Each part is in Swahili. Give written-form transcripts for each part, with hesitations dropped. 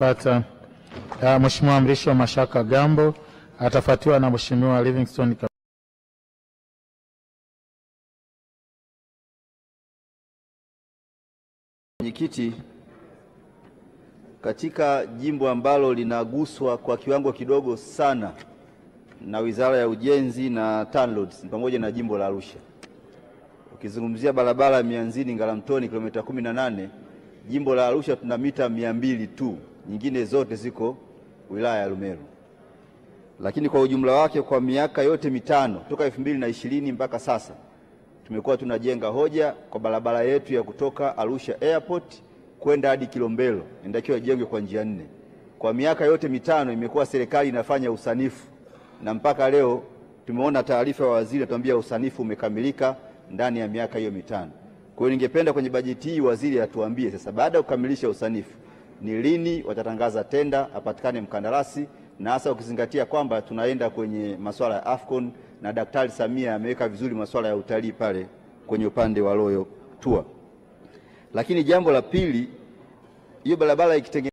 Pata Mheshimiwa Mrisho Mashaka Gambo, atafuatiwa na Mheshimiwa Livingstone. Mwenyekiti, katika jimbo ambalo linaguswa kwa kiwango kidogo sana na Wizara ya Ujenzi na TANROADS pamoja na jimbo la Arusha. Ukizungumzia barabara ya Mianzini Ngaramtoni kilomita 18, jimbo la Arusha tuna mita 200 tu, nyingine zote ziko wilaya ya Rumeru. Lakini kwa ujumla wake kwa miaka yote mitano toka 2020 mpaka sasa tumekuwa tunajenga hoja kwa barabara yetu ya kutoka Arusha Airport kwenda hadi Kilombero, inatakiwa ijengwe kwa njia 4. Kwa miaka yote mitano imekuwa serikali inafanya usanifu, na mpaka leo tumeona taarifa ya waziri atuambia usanifu umekamilika ndani ya miaka hiyo mitano. Kwa hiyo ningependa kwenye bajeti hii waziri atuambie sasa baada ya kukamilisha usanifu ni lini watatangaza tenda, apatikane mkandarasi, na hasa ukizingatia kwamba tunaenda kwenye masuala ya AFCON na Daktari Samia ameweka vizuri masuala ya utalii pale kwenye upande wa Royal Tour. Lakini jambo la pili, hiyo barabara ikitengenezwa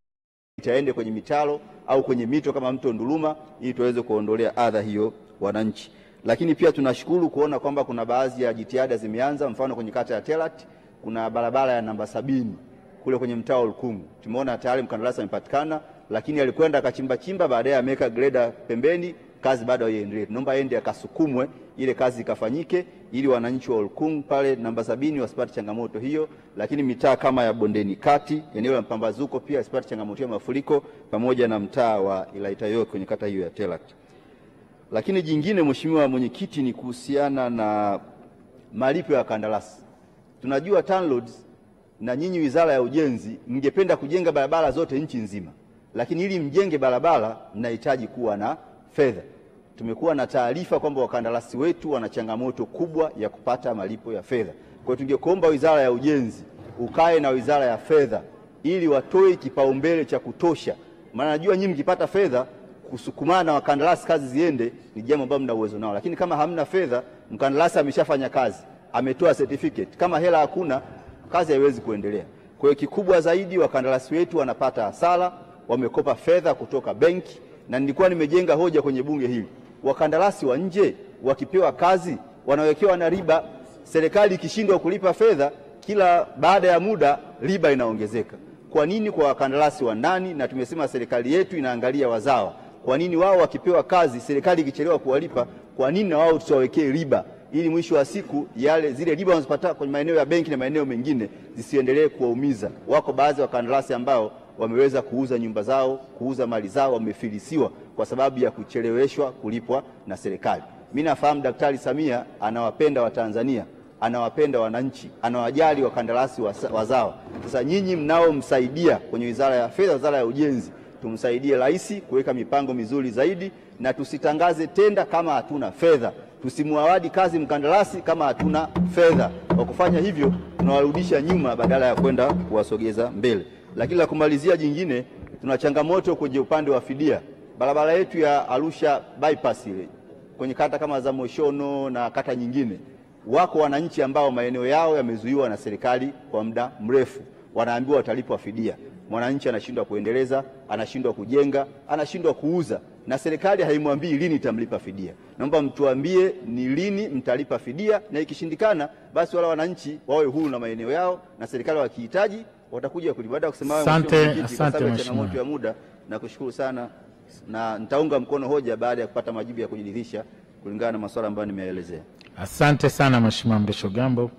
itaende kwenye mitaro au kwenye mito kama mto Nduluma ili tuweze kuondolea adha hiyo wananchi. Lakini pia tunashukuru kuona kwamba kuna baadhi ya jitihada zimeanza, mfano kwenye kata ya Telat kuna barabara ya namba 70 kule kwenye mtaa wa Lukungu. Tumeona tayari mkandarasi amepatikana, lakini alikwenda akachimba baadaye ameweka greda pembeni, kazi bado haiendelee. Naomba aende akasukumwe ile kazi ikafanyike ili wananchi wa Lukungu pale namba 70 wasipate changamoto hiyo, lakini mitaa kama ya Bondeni Kati, eneo la Mpambazuko pia wasipate changamoto ya mafuriko, pamoja na mtaa wa Ilaitayo kwenye kata hiyo ya Telat. Lakini jingine Mheshimiwa Mwenyekiti ni kuhusiana na malipo ya kandarasi. Tunajua TANROADS na nyinyi Wizara ya Ujenzi mngependa kujenga barabara zote nchi nzima, lakini ili mjenge barabara mnahitaji kuwa na fedha. Tumekuwa na taarifa kwamba wakandarasi wetu wana changamoto kubwa ya kupata malipo ya fedha. Kwa hiyo tungekuomba Wizara ya Ujenzi ukae na Wizara ya Fedha ili watoe kipaumbele cha kutosha, maana najua nyinyi mkipata fedha kusukumana na wakandarasi kazi ziende ni jambo ambalo mna uwezo nao, lakini kama hamna fedha, mkandarasi ameshafanya kazi, ametoa certificate, kama hela hakuna, kazi haiwezi kuendelea. Kwa hiyo kikubwa zaidi wakandarasi wetu wanapata hasara, wamekopa fedha kutoka benki, na nilikuwa nimejenga hoja kwenye bunge hili. Wakandarasi wa nje wakipewa kazi wanawekewa na riba. Serikali ikishindwa kulipa fedha, kila baada ya muda riba inaongezeka. Kwa nini kwa wakandarasi wa ndani? Na tumesema serikali yetu inaangalia wazawa. Kwa nini wao wakipewa kazi serikali ikichelewa kuwalipa, kwa nini na wao tusiwawekee riba ili mwisho wa siku zile riba wanazopata kwenye maeneo ya benki na maeneo mengine zisiendelee kuwaumiza? Wako baadhi ya wakandarasi ambao wameweza kuuza nyumba zao, kuuza mali zao, wamefilisiwa kwa sababu ya kucheleweshwa kulipwa na serikali. Mimi nafahamu Daktari Samia anawapenda Watanzania, anawapenda wananchi, anawajali wakandarasi wazawa. Sasa nyinyi mnaomsaidia kwenye Wizara ya Fedha, Wizara ya Ujenzi, tumsaidie rais kuweka mipango mizuri zaidi, na tusitangaze tenda kama hatuna fedha. Tusimuawadi kazi mkandarasi kama hatuna fedha. Kwa kufanya hivyo tunawarudisha nyuma badala ya kwenda kuwasogeza mbele. Lakini la kumalizia jingine, tuna changamoto kwenye upande wa fidia. Barabara yetu ya Arusha bypass ile kwenye kata kama za Moshono na kata nyingine, wako wananchi ambao maeneo yao yamezuiwa na serikali kwa muda mrefu, wanaambiwa watalipwa fidia. Mwananchi anashindwa kuendeleza, anashindwa kujenga, anashindwa kuuza, na serikali haimwambii lini itamlipa fidia. Naomba mtuambie ni lini mtalipa fidia, na ikishindikana basi wala wananchi wawe huru na maeneo yao, na serikali wakihitaji watakuja kulipa. Baada ya kusema asante changamoto ya muda, na kushukuru sana, na nitaunga mkono hoja baada ya kupata majibu ya kujiridhisha kulingana na masuala ambayo nimeelezea. Asante sana Mheshimiwa Mrisho Gambo.